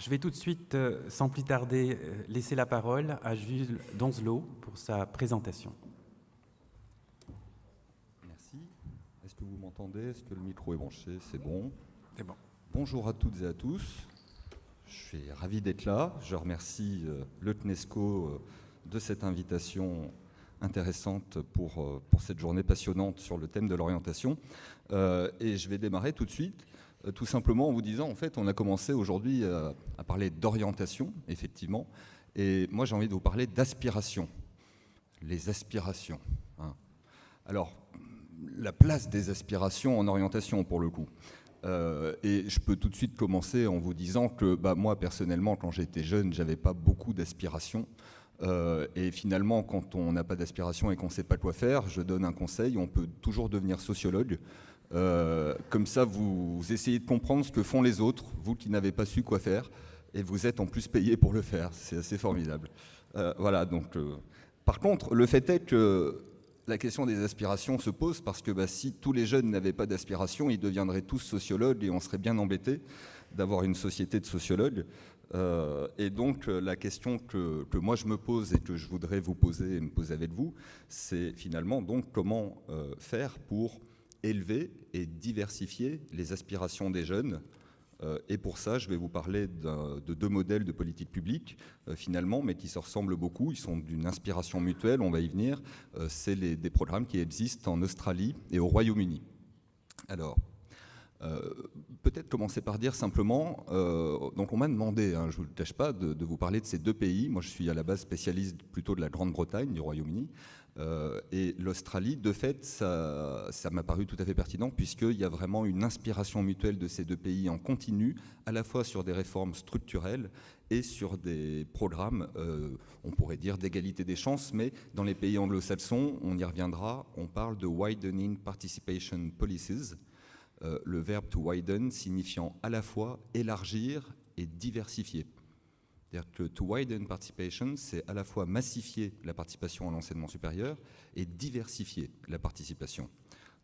Je vais tout de suite, sans plus tarder, laisser la parole à Jules Donzelot pour sa présentation. Merci. Est-ce que vous m'entendez? Est-ce que le micro est branché? C'est bon. C'est bon. Bonjour à toutes et à tous. Je suis ravi d'être là. Je remercie le CNESCO de cette invitation intéressante pour cette journée passionnante sur le thème de l'orientation. Et je vais démarrer tout de suite, tout simplement en vous disant, en fait, on a commencé aujourd'hui à parler d'orientation, effectivement, et moi j'ai envie de vous parler d'aspiration. Les aspirations. Hein. Alors, la place des aspirations en orientation, pour le coup. Et je peux tout de suite commencer en vous disant que moi, personnellement, quand j'étais jeune, j'avais pas beaucoup d'aspirations. Et finalement, quand on n'a pas d'aspiration et qu'on ne sait pas quoi faire, je donne un conseil, on peut toujours devenir sociologue. Comme ça, vous essayez de comprendre ce que font les autres, vous qui n'avez pas su quoi faire, et vous êtes en plus payé pour le faire. C'est assez formidable. Voilà, donc... Par contre, le fait est que la question des aspirations se pose parce que si tous les jeunes n'avaient pas d'aspiration, ils deviendraient tous sociologues et on serait bien embêtés d'avoir une société de sociologues. Et donc la question que moi je me pose et que je voudrais vous poser et me poser avec vous, c'est finalement donc comment faire pour élever et diversifier les aspirations des jeunes. Et pour ça, je vais vous parler de deux modèles de politique publique, finalement, mais qui se ressemblent beaucoup. Ils sont d'une inspiration mutuelle, on va y venir. C'est des programmes qui existent en Australie et au Royaume-Uni. Alors, peut-être commencer par dire simplement, donc on m'a demandé, je ne vous le cache pas, de vous parler de ces deux pays. Moi, je suis à la base spécialiste plutôt de la Grande-Bretagne, du Royaume-Uni. Et l'Australie, de fait, ça m'a paru tout à fait pertinent puisqu'il y a vraiment une inspiration mutuelle de ces deux pays en continu, à la fois sur des réformes structurelles et sur des programmes, on pourrait dire, d'égalité des chances, mais dans les pays anglo-saxons, on y reviendra, on parle de widening participation policies, le verbe to widen signifiant à la fois élargir et diversifier. C'est-à-dire que to widen participation, c'est à la fois massifier la participation à l'enseignement supérieur et diversifier la participation.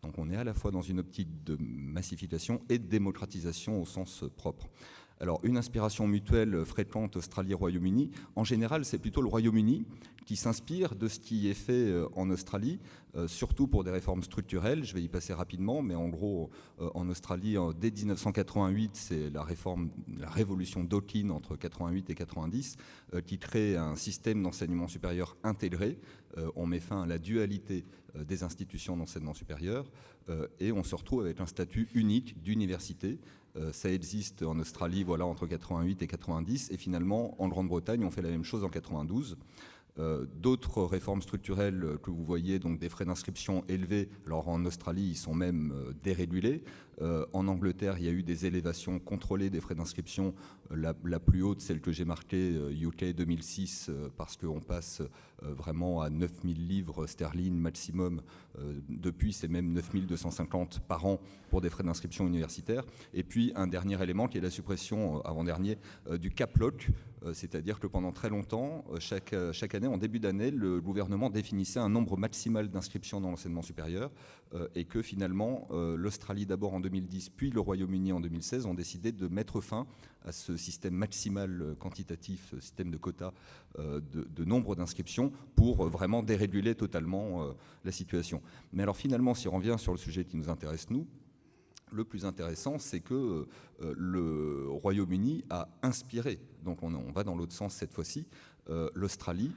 Donc on est à la fois dans une optique de massification et de démocratisation au sens propre. Alors une inspiration mutuelle fréquente Australie-Royaume-Uni, en général c'est plutôt le Royaume-Uni qui s'inspire de ce qui est fait en Australie, surtout pour des réformes structurelles. Je vais y passer rapidement, mais en gros, en Australie, dès 1988, c'est la révolution Dawkins entre 88 et 90, qui crée un système d'enseignement supérieur intégré. On met fin à la dualité des institutions d'enseignement supérieur et on se retrouve avec un statut unique d'université. Ça existe en Australie entre 88 et 90, et finalement, en Grande-Bretagne, on fait la même chose en 92. D'autres réformes structurelles que vous voyez, donc des frais d'inscription élevés, alors en Australie, ils sont même dérégulés. En Angleterre, il y a eu des élévations contrôlées des frais d'inscription. La plus haute, celle que j'ai marquée, UK 2006, parce qu'on passe vraiment à 9000 livres sterling maximum. Depuis, c'est même 9250 par an pour des frais d'inscription universitaires. Et puis, un dernier élément qui est la suppression, avant-dernier, du cap lock. C'est-à-dire que pendant très longtemps, chaque année, en début d'année, le gouvernement définissait un nombre maximal d'inscriptions dans l'enseignement supérieur et que finalement, l'Australie d'abord en 2010, puis le Royaume-Uni en 2016 ont décidé de mettre fin à ce système maximal quantitatif, ce système de quotas de nombre d'inscriptions pour vraiment déréguler totalement la situation. Mais alors finalement, si on revient sur le sujet qui nous intéresse, nous, le plus intéressant, c'est que le Royaume-Uni a inspiré, donc on va dans l'autre sens cette fois-ci, l'Australie.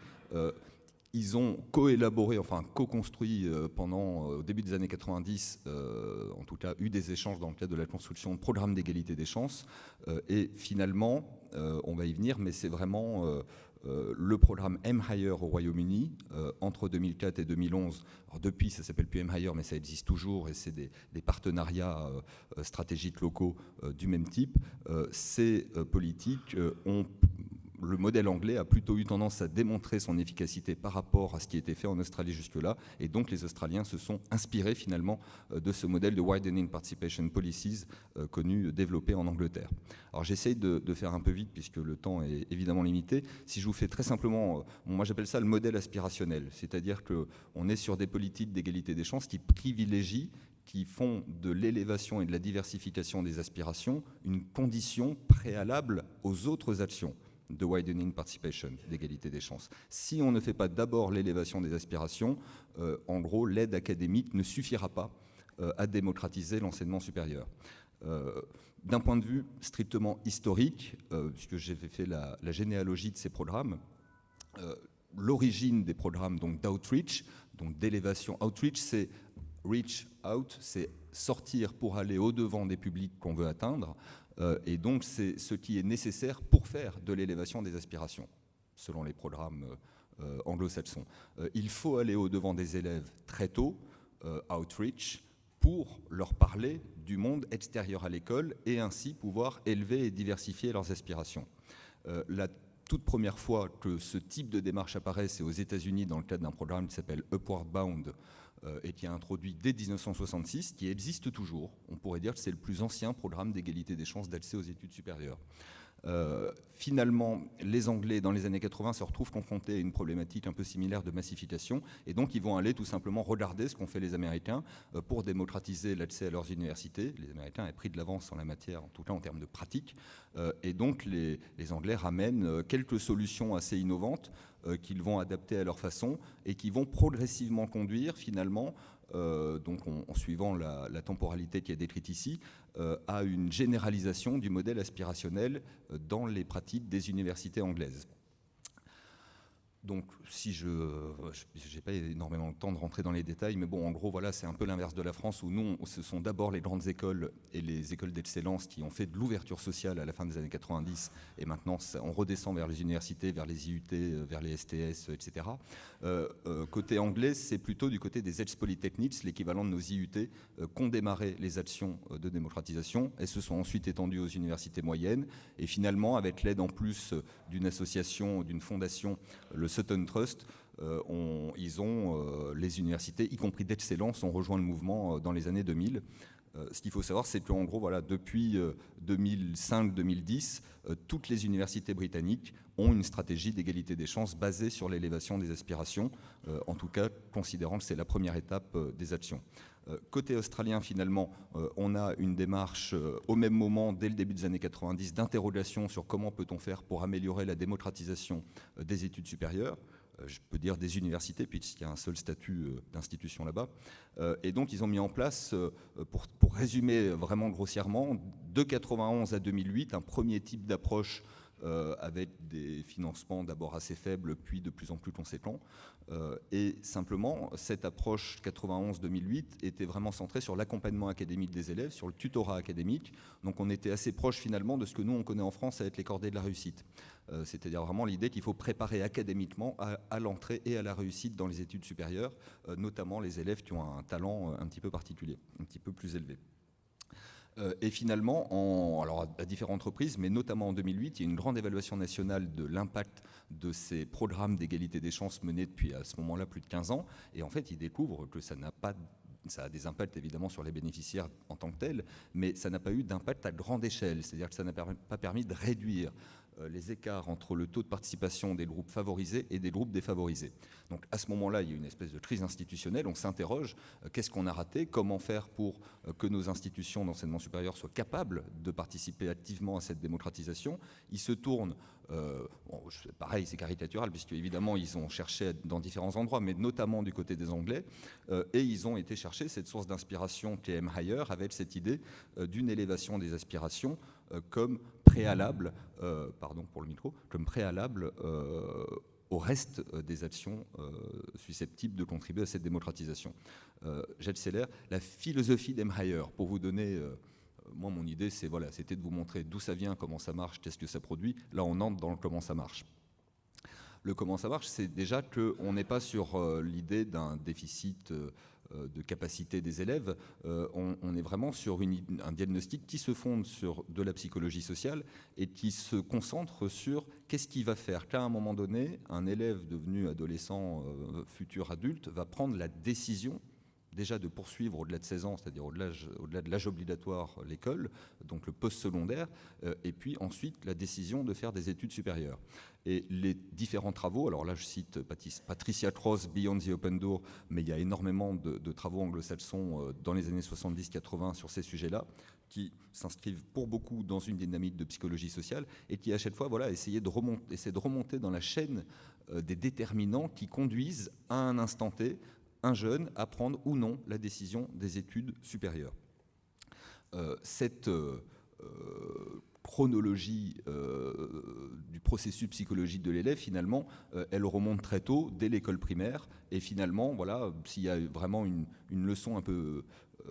Ils ont co-élaboré, enfin co-construit au début des années 90, en tout cas eu des échanges dans le cadre de la construction de programmes d'égalité des chances. Et finalement, on va y venir, mais c'est vraiment le programme M-Hire au Royaume-Uni entre 2004 et 2011. Alors depuis, ça s'appelle plus M-Hire, mais ça existe toujours et c'est des partenariats stratégiques locaux du même type. Ces politiques ont... Le modèle anglais a plutôt eu tendance à démontrer son efficacité par rapport à ce qui était fait en Australie jusque-là, et donc les Australiens se sont inspirés finalement de ce modèle de Widening Participation Policies développé en Angleterre. Alors j'essaye de faire un peu vite puisque le temps est évidemment limité. Si je vous fais très simplement, moi j'appelle ça le modèle aspirationnel, c'est-à-dire qu'on est sur des politiques d'égalité des chances qui privilégient qui font de l'élévation et de la diversification des aspirations une condition préalable aux autres actions de widening participation, d'égalité des chances. Si on ne fait pas d'abord l'élévation des aspirations, en gros, l'aide académique ne suffira pas à démocratiser l'enseignement supérieur. D'un point de vue strictement historique, puisque j'ai fait la généalogie de ces programmes, l'origine des programmes d'outreach, donc d'élévation. Outreach, c'est reach out, c'est sortir pour aller au-devant des publics qu'on veut atteindre, et donc c'est ce qui est nécessaire pour faire de l'élévation des aspirations, selon les programmes anglo-saxons. Il faut aller au-devant des élèves très tôt, outreach, pour leur parler du monde extérieur à l'école et ainsi pouvoir élever et diversifier leurs aspirations. La toute première fois que ce type de démarche apparaît, c'est aux États-Unis dans le cadre d'un programme qui s'appelle Upward Bound et qui a introduit dès 1966, qui existe toujours. On pourrait dire que c'est le plus ancien programme d'égalité des chances d'accès aux études supérieures. Finalement, les Anglais, dans les années 80, se retrouvent confrontés à une problématique un peu similaire de massification, et donc ils vont aller tout simplement regarder ce qu'ont fait les Américains pour démocratiser l'accès à leurs universités. Les Américains avaient pris de l'avance en la matière, en tout cas en termes de pratique, et donc les Anglais ramènent quelques solutions assez innovantes qu'ils vont adapter à leur façon et qui vont progressivement conduire finalement, donc en suivant la temporalité qui est décrite ici, à une généralisation du modèle aspirationnel dans les pratiques des universités anglaises. Donc, si je n'ai pas énormément de temps de rentrer dans les détails, mais bon, en gros, voilà, c'est un peu l'inverse de la France, où nous, ce sont d'abord les grandes écoles et les écoles d'excellence qui ont fait de l'ouverture sociale à la fin des années 90, et maintenant, on redescend vers les universités, vers les IUT, vers les STS, etc. Côté anglais, c'est plutôt du côté des Edge Polytechnics, l'équivalent de nos IUT, qu'ont démarré les actions de démocratisation, et se sont ensuite étendues aux universités moyennes, et finalement, avec l'aide en plus d'une association, d'une fondation, le Sutton Trust, les universités, y compris d'excellence, ont rejoint le mouvement dans les années 2000. Ce qu'il faut savoir, c'est qu'en gros, voilà, depuis 2005-2010, toutes les universités britanniques ont une stratégie d'égalité des chances basée sur l'élévation des aspirations, en tout cas considérant que c'est la première étape des actions. Côté australien, finalement, on a une démarche au même moment, dès le début des années 90, d'interrogation sur comment peut-on faire pour améliorer la démocratisation des études supérieures. Je peux dire des universités, puisqu'il y a un seul statut d'institution là-bas. Et donc, ils ont mis en place, pour résumer vraiment grossièrement, de 91 à 2008, un premier type d'approche avec des financements d'abord assez faibles, puis de plus en plus conséquents. Et simplement, cette approche 91-2008 était vraiment centrée sur l'accompagnement académique des élèves, sur le tutorat académique. Donc on était assez proche finalement de ce que nous on connaît en France avec les cordées de la réussite. C'est-à-dire vraiment l'idée qu'il faut préparer académiquement à l'entrée et à la réussite dans les études supérieures, notamment les élèves qui ont un talent un petit peu particulier, un petit peu plus élevé. Et finalement, alors à différentes reprises, mais notamment en 2008, il y a une grande évaluation nationale de l'impact de ces programmes d'égalité des chances menés depuis à ce moment-là plus de 15 ans. Et en fait, ils découvrent que ça a des impacts évidemment sur les bénéficiaires en tant que tels, mais ça n'a pas eu d'impact à grande échelle. C'est-à-dire que ça n'a pas permis de réduire les écarts entre le taux de participation des groupes favorisés et des groupes défavorisés. Donc à ce moment-là, il y a une espèce de crise institutionnelle, on s'interroge, qu'est-ce qu'on a raté, comment faire pour que nos institutions d'enseignement supérieur soient capables de participer activement à cette démocratisation. Ils se tournent, pareil c'est caricatural, puisque évidemment ils ont cherché dans différents endroits, mais notamment du côté des Anglais, et ils ont été chercher cette source d'inspiration TM Higher avec cette idée d'une élévation des aspirations comme préalable, comme préalable au reste des actions susceptibles de contribuer à cette démocratisation. J'accélère. La philosophie d'M-Higher, pour vous donner, moi mon idée c'était de vous montrer d'où ça vient, comment ça marche, qu'est-ce que ça produit. Là on entre dans le comment ça marche. Le comment ça marche, c'est déjà qu'on n'est pas sur l'idée d'un déficit de capacité des élèves, on est vraiment sur un diagnostic qui se fonde sur de la psychologie sociale et qui se concentre sur qu'est-ce qui va faire qu'à un moment donné, un élève devenu adolescent, futur adulte, va prendre la décision déjà de poursuivre au-delà de 16 ans, c'est-à-dire au-delà de l'âge obligatoire, l'école, donc le post-secondaire, et puis ensuite la décision de faire des études supérieures. Et les différents travaux, alors là je cite Patricia Cross, Beyond the Open Door, mais il y a énormément de travaux anglo-saxons dans les années 70-80 sur ces sujets-là, qui s'inscrivent pour beaucoup dans une dynamique de psychologie sociale et qui à chaque fois essaient de remonter dans la chaîne des déterminants qui conduisent à un instant T un jeune à prendre ou non la décision des études supérieures. Cette chronologie du processus psychologique de l'élève, finalement, elle remonte très tôt, dès l'école primaire, et finalement, voilà, s'il y a vraiment une leçon un peu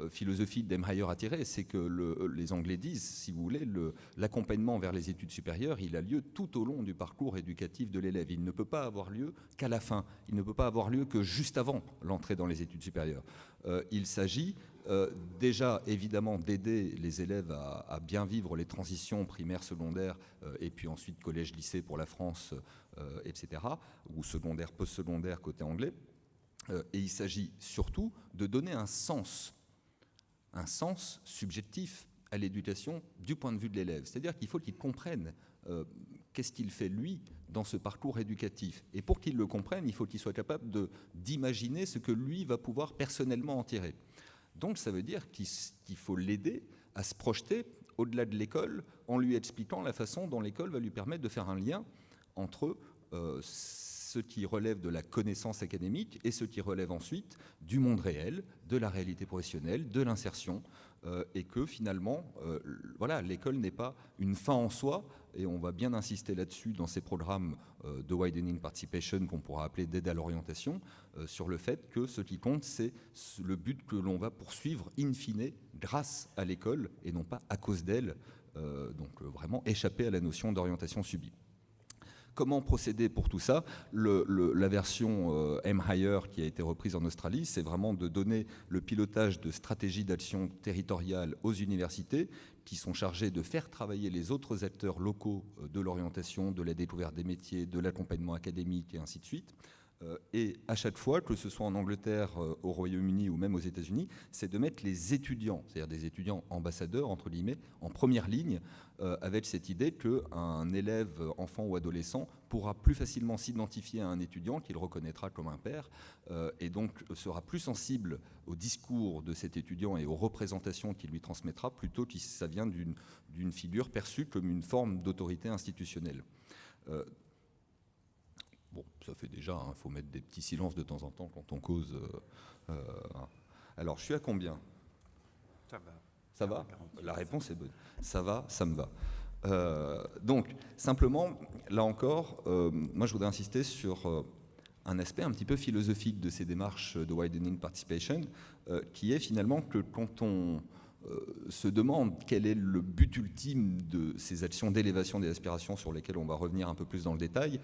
philosophique d'Emmayer à tirer, c'est que les Anglais disent, si vous voulez, l'accompagnement vers les études supérieures, il a lieu tout au long du parcours éducatif de l'élève. Il ne peut pas avoir lieu qu'à la fin. Il ne peut pas avoir lieu que juste avant l'entrée dans les études supérieures. Il s'agit déjà, évidemment, d'aider les élèves à bien vivre les transitions primaires, secondaires, et puis ensuite collège-lycée pour la France, etc., ou secondaire, post-secondaire côté anglais. Et il s'agit surtout de donner un sens subjectif à l'éducation du point de vue de l'élève. C'est-à-dire qu'il faut qu'il comprenne qu'est-ce qu'il fait, lui, dans ce parcours éducatif. Et pour qu'il le comprenne, il faut qu'il soit capable d'imaginer ce que lui va pouvoir personnellement en tirer. Donc ça veut dire qu'il faut l'aider à se projeter au-delà de l'école en lui expliquant la façon dont l'école va lui permettre de faire un lien entre ce qui relève de la connaissance académique et ce qui relève ensuite du monde réel, de la réalité professionnelle, de l'insertion, et que finalement, voilà, l'école n'est pas une fin en soi, et on va bien insister là-dessus dans ces programmes de widening participation qu'on pourra appeler d'aide à l'orientation, sur le fait que ce qui compte, c'est le but que l'on va poursuivre in fine grâce à l'école et non pas à cause d'elle, donc vraiment échapper à la notion d'orientation subie. Comment procéder pour tout ça? La version M-Hire qui a été reprise en Australie, c'est vraiment de donner le pilotage de stratégies d'action territoriale aux universités qui sont chargées de faire travailler les autres acteurs locaux de l'orientation, de la découverte des métiers, de l'accompagnement académique et ainsi de suite. Et à chaque fois, que ce soit en Angleterre, au Royaume-Uni ou même aux États-Unis, c'est de mettre les étudiants, c'est-à-dire des étudiants ambassadeurs, entre guillemets, en première ligne, avec cette idée qu'un élève, enfant ou adolescent, pourra plus facilement s'identifier à un étudiant qu'il reconnaîtra comme un père, et donc sera plus sensible au discours de cet étudiant et aux représentations qu'il lui transmettra, plutôt que ça vient d'une figure perçue comme une forme d'autorité institutionnelle. Bon, ça fait déjà, il faut mettre des petits silences de temps en temps quand on cause. Alors, je suis à combien? Ça va. Ça va? La réponse est bonne. Ça va, ça me va. Donc, simplement, là encore, moi je voudrais insister sur un aspect un petit peu philosophique de ces démarches de widening participation, qui est finalement que quand on se demande quel est le but ultime de ces actions d'élévation des aspirations sur lesquelles on va revenir un peu plus dans le détail,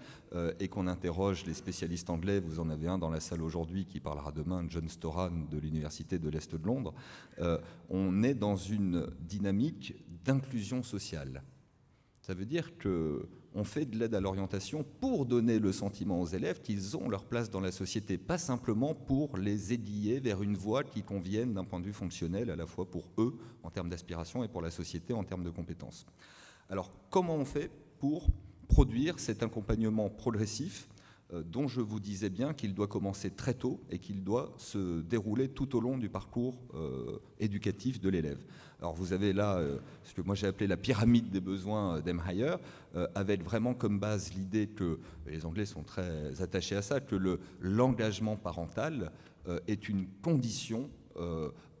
et qu'on interroge les spécialistes anglais, vous en avez un dans la salle aujourd'hui qui parlera demain, John Storan de l'Université de l'Est de Londres, on est dans une dynamique d'inclusion sociale. Ça veut dire qu'on fait de l'aide à l'orientation pour donner le sentiment aux élèves qu'ils ont leur place dans la société, pas simplement pour les aiguiller vers une voie qui convienne d'un point de vue fonctionnel, à la fois pour eux en termes d'aspiration et pour la société en termes de compétences. Alors, comment on fait pour produire cet accompagnement progressif dont je vous disais bien qu'il doit commencer très tôt et qu'il doit se dérouler tout au long du parcours éducatif de l'élève. Alors vous avez là ce que moi j'ai appelé la pyramide des besoins d'Emmayer, avec vraiment comme base l'idée que, et les Anglais sont très attachés à ça, que l'engagement parental est une condition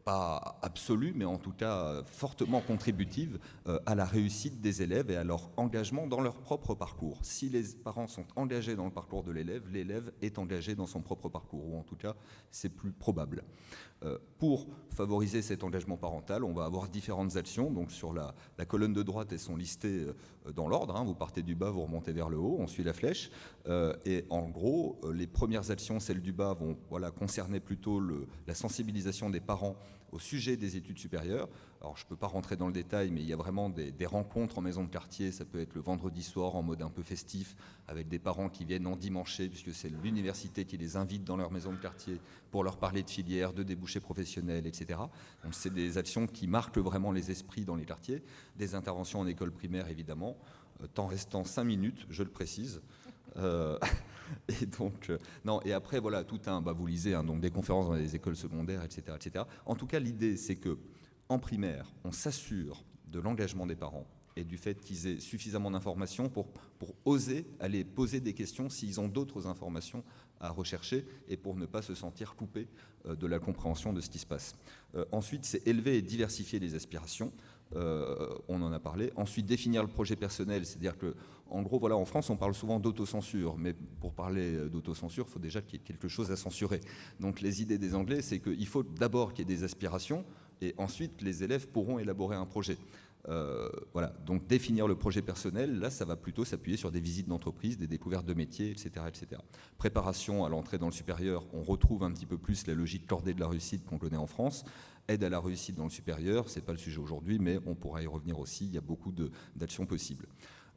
pas absolue, mais en tout cas fortement contributive à la réussite des élèves et à leur engagement dans leur propre parcours. Si les parents sont engagés dans le parcours de l'élève est engagé dans son propre parcours, ou en tout cas c'est plus probable. Pour favoriser cet engagement parental, on va avoir différentes actions. Donc sur la colonne de droite, elles sont listées dans l'ordre, hein. Vous partez du bas, vous remontez vers le haut, on suit la flèche. Et en gros, les premières actions, celles du bas, vont concerner plutôt la sensibilisation des parents au sujet des études supérieures. Alors, je ne peux pas rentrer dans le détail, mais il y a vraiment des rencontres en maison de quartier. Ça peut être le vendredi soir en mode un peu festif, avec des parents qui viennent endimancher, puisque c'est l'université qui les invite dans leur maison de quartier pour leur parler de filières, de débouchés professionnels, etc. Donc, c'est des actions qui marquent vraiment les esprits dans les quartiers. Des interventions en école primaire, évidemment, temps restant 5 minutes, je le précise. Et donc, non, et après, voilà, tout un, vous lisez, hein, donc des conférences dans les écoles secondaires, etc., etc. En tout cas, l'idée, c'est que en primaire, on s'assure de l'engagement des parents et du fait qu'ils aient suffisamment d'informations pour oser aller poser des questions s'ils ont d'autres informations à rechercher et pour ne pas se sentir coupés de la compréhension de ce qui se passe. Ensuite, c'est élever et diversifier les aspirations. On en a parlé. Ensuite, définir le projet personnel, c'est-à-dire que, en gros, voilà, en France, on parle souvent d'autocensure, mais pour parler d'autocensure, il faut déjà qu'il y ait quelque chose à censurer. Donc, les idées des Anglais, c'est qu'il faut d'abord qu'il y ait des aspirations, et ensuite, les élèves pourront élaborer un projet. Voilà, donc définir le projet personnel, là, ça va plutôt s'appuyer sur des visites d'entreprise, des découvertes de métiers, etc., etc. Préparation à l'entrée dans le supérieur, on retrouve un petit peu plus la logique cordée de la réussite qu'on connaît en France. Aide à la réussite dans le supérieur, ce n'est pas le sujet aujourd'hui, mais on pourra y revenir aussi, il y a beaucoup d'actions possibles.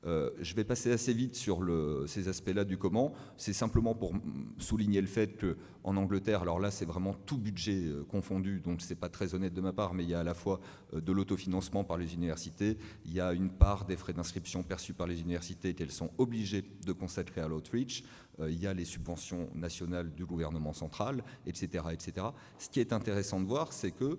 Je vais passer assez vite sur ces aspects-là du comment. C'est simplement pour souligner le fait qu'en Angleterre, alors là c'est vraiment tout budget confondu, donc c'est pas très honnête de ma part, mais il y a à la fois de l'autofinancement par les universités, il y a une part des frais d'inscription perçus par les universités qu'elles sont obligées de consacrer à l'outreach, il y a les subventions nationales du gouvernement central, etc., etc. Ce qui est intéressant de voir, c'est que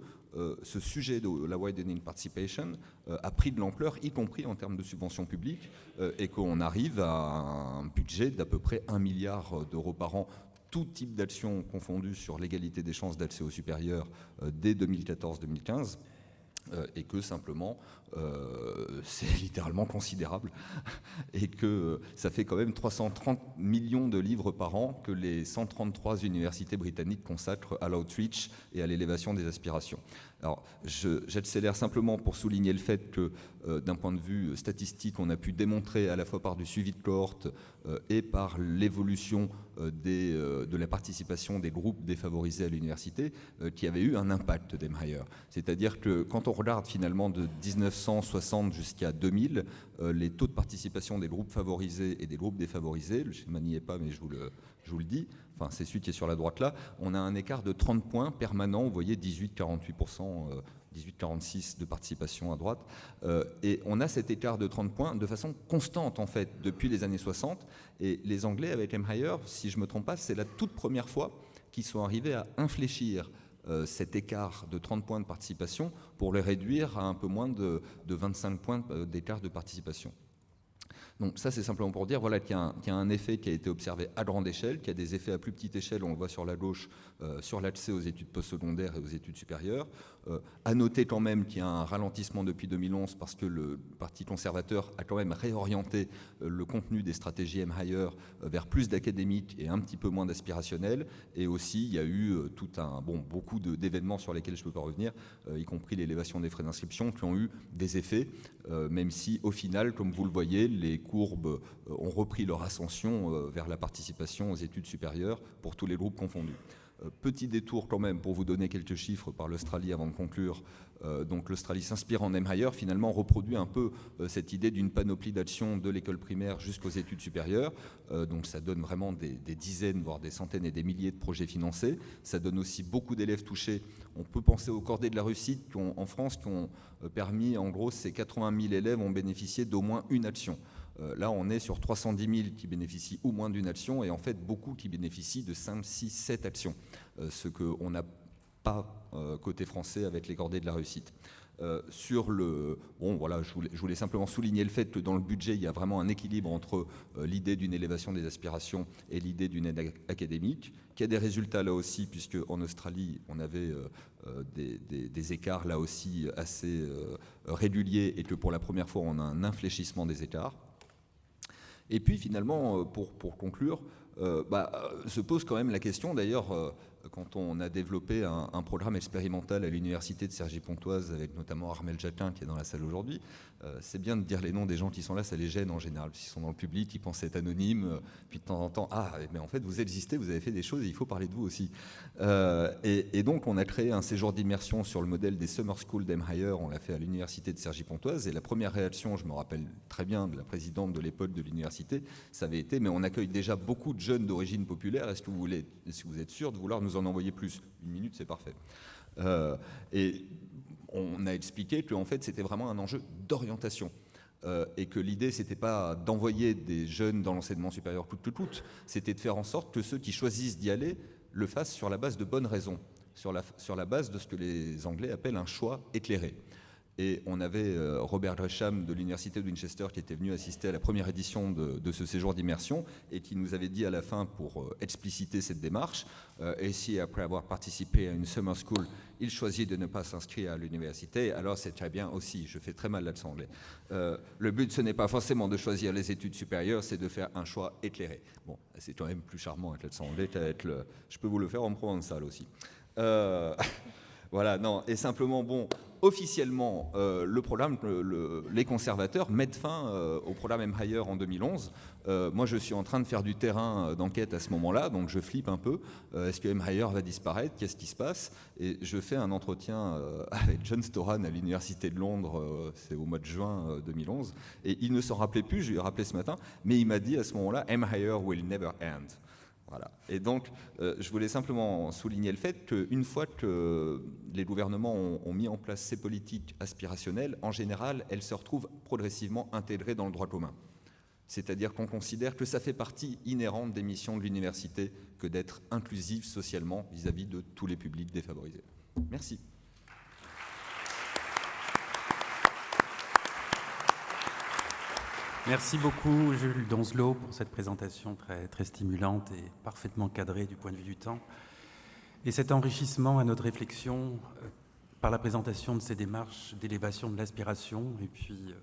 ce sujet de la widening participation a pris de l'ampleur, y compris en termes de subventions publiques, et qu'on arrive à un budget d'à peu près 1 milliard d'euros par an, tout type d'actions confondues sur l'égalité des chances d'accès au supérieur dès 2014-2015. Et que simplement, c'est littéralement considérable, et que ça fait quand même 330 millions de livres par an que les 133 universités britanniques consacrent à l'outreach et à l'élévation des aspirations. Alors, j'accélère simplement pour souligner le fait que, d'un point de vue statistique, on a pu démontrer à la fois par du suivi de cohorte et par l'évolution de la participation des groupes défavorisés à l'université qu'il y avait eu un impact d'Emhire. C'est-à-dire que quand on regarde finalement de 1960 jusqu'à 2000, les taux de participation des groupes favorisés et des groupes défavorisés, le schéma n'y est pas mais je vous le dis, enfin c'est celui qui est sur la droite là, on a un écart de 30 points permanent, vous voyez 18-48%, 18-46% de participation à droite, et on a cet écart de 30 points de façon constante en fait depuis les années 60, et les Anglais avec Emhire, si je ne me trompe pas, c'est la toute première fois qu'ils sont arrivés à infléchir cet écart de 30 points de participation pour les réduire à un peu moins de 25 points d'écart de participation. Donc ça, c'est simplement pour dire voilà, qu'il y a un effet qui a été observé à grande échelle, qu'il y a des effets à plus petite échelle, on le voit sur la gauche, sur l'accès aux études postsecondaires et aux études supérieures. À noter quand même qu'il y a un ralentissement depuis 2011 parce que le Parti conservateur a quand même réorienté le contenu des stratégies Emhire vers plus d'académique et un petit peu moins d'aspirationnel. Et aussi, il y a eu beaucoup d'événements sur lesquels je ne peux pas revenir, y compris l'élévation des frais d'inscription, qui ont eu des effets, même si au final, comme vous le voyez, les courbes ont repris leur ascension vers la participation aux études supérieures pour tous les groupes confondus. Petit détour quand même pour vous donner quelques chiffres par l'Australie avant de conclure. Donc l'Australie s'inspire en Emhire, finalement reproduit un peu cette idée d'une panoplie d'actions de l'école primaire jusqu'aux études supérieures. Donc ça donne vraiment des dizaines, voire des centaines et des milliers de projets financés. Ça donne aussi beaucoup d'élèves touchés. On peut penser aux cordées de la réussite en France qui ont permis, en gros, ces 80 000 élèves ont bénéficié d'au moins une action. Là, on est sur 310 000 qui bénéficient au moins d'une action et en fait beaucoup qui bénéficient de 5, 6, 7 actions, ce qu'on n'a pas côté français avec les cordées de la réussite. Voilà, je voulais simplement souligner le fait que dans le budget, il y a vraiment un équilibre entre l'idée d'une élévation des aspirations et l'idée d'une aide académique, qu'il y a des résultats là aussi, puisque en Australie, on avait des écarts là aussi assez réguliers et que pour la première fois, on a un infléchissement des écarts. Et puis finalement, pour conclure, se pose quand même la question, d'ailleurs, quand on a développé un programme expérimental à l'université de Cergy-Pontoise, avec notamment Armel Jacquin qui est dans la salle aujourd'hui, c'est bien de dire les noms des gens qui sont là, ça les gêne en général, parce qu'ils sont dans le public, ils pensent être anonymes, puis de temps en temps, ah, mais en fait vous existez, vous avez fait des choses, et il faut parler de vous aussi. Et donc on a créé un séjour d'immersion sur le modèle des Summer School d'Emhire, on l'a fait à l'université de Cergy-Pontoise, et la première réaction, je me rappelle très bien de la présidente de l'époque de l'université, ça avait été, mais on accueille déjà beaucoup de jeunes d'origine populaire, est-ce que vous êtes sûr de vouloir nous en envoyer plus? 1 minute, c'est parfait. Et on a expliqué que en fait, c'était vraiment un enjeu d'orientation. Et que l'idée, c'était pas d'envoyer des jeunes dans l'enseignement supérieur coûte, c'était de faire en sorte que ceux qui choisissent d'y aller le fassent sur la base de bonnes raisons, sur la base de ce que les Anglais appellent un choix éclairé. Et on avait Robert Gresham de l'université de Winchester qui était venu assister à la première édition de ce séjour d'immersion et qui nous avait dit à la fin, pour expliciter cette démarche, et si après avoir participé à une summer school, il choisit de ne pas s'inscrire à l'université, alors c'est très bien aussi, je fais très mal l'accent anglais. Le but, ce n'est pas forcément de choisir les études supérieures, c'est de faire un choix éclairé. Bon, c'est quand même plus charmant avec l'accent anglais qu'avec le... Je peux vous le faire en provençal aussi. Voilà, non, et simplement, bon, officiellement, le programme, les conservateurs mettent fin au programme Emhire en 2011. Moi, je suis en train de faire du terrain d'enquête à ce moment-là, donc je flippe un peu. Est-ce que Emhire va disparaître? Qu'est-ce qui se passe? Et je fais un entretien avec John Storan à l'Université de Londres, c'est au mois de juin 2011, et il ne s'en rappelait plus, je lui ai rappelé ce matin, mais il m'a dit à ce moment-là, Emhire will never end. Voilà. Et donc, je voulais simplement souligner le fait qu'une fois que les gouvernements ont mis en place ces politiques aspirationnelles, en général, elles se retrouvent progressivement intégrées dans le droit commun. C'est-à-dire qu'on considère que ça fait partie inhérente des missions de l'université que d'être inclusive socialement vis-à-vis de tous les publics défavorisés. Merci. Merci beaucoup, Jules Donzelot, pour cette présentation très, très stimulante et parfaitement cadrée du point de vue du temps. Et cet enrichissement à notre réflexion par la présentation de ces démarches d'élévation de l'aspiration et puis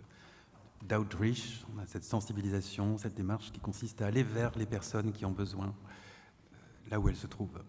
d'outreach, on a cette sensibilisation, cette démarche qui consiste à aller vers les personnes qui ont besoin là où elles se trouvent.